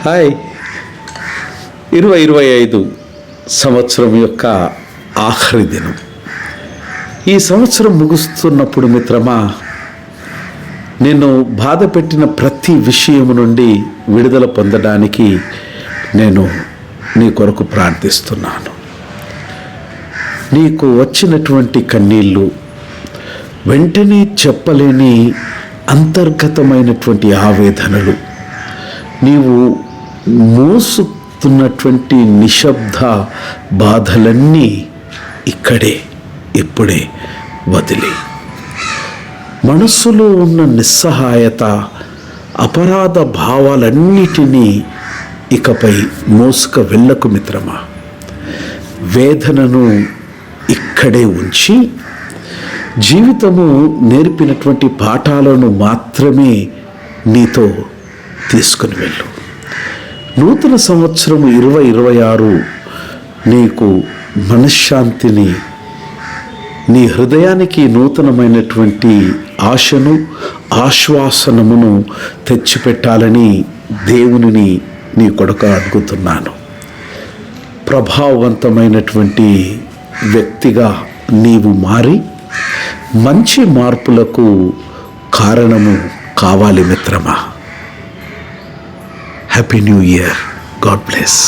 Hi. 2025 సంవత్సరం యొక్క ఆఖరి దినం. ఈ సంవత్సరం ముగుస్తున్నప్పుడు మిత్రమా, నేను బాధ పెట్టిన ప్రతి విషయం నుండి విడుదల పొందడానికి నేను నీ కొరకు ప్రార్థిస్తున్నాను. నీకు వచ్చినటువంటి కన్నీళ్ళు, వెంటనే చెప్పలేని అంతర్గతమైనటువంటి ఆవేదనలు, నీవు మోసుతున్నటువంటి నిశ్శబ్ద బాధలన్నీ ఇక్కడే ఇప్పుడే వదిలి, మనస్సులో ఉన్న నిస్సహాయత, అపరాధ భావాలన్నిటినీ ఇకపై మోసుక వెళ్ళకు మిత్రమా. వేదనను ఇక్కడే ఉంచి జీవితము నేర్పినటువంటి పాఠాలను మాత్రమే నీతో తీసుకుని వెళ్ళు. నూతన సంవత్సరము 2026 నీకు మనశ్శాంతిని, నీ హృదయానికి నూతనమైనటువంటి ఆశను, ఆశ్వాసనమును తెచ్చిపెట్టాలని దేవునిని నీ కొడుకు అడుగుతున్నాను. ప్రభావవంతమైనటువంటి వ్యక్తిగా నీవు మారి మంచి మార్పులకు కారణము కావాలి మిత్రమా. Happy new year. God bless.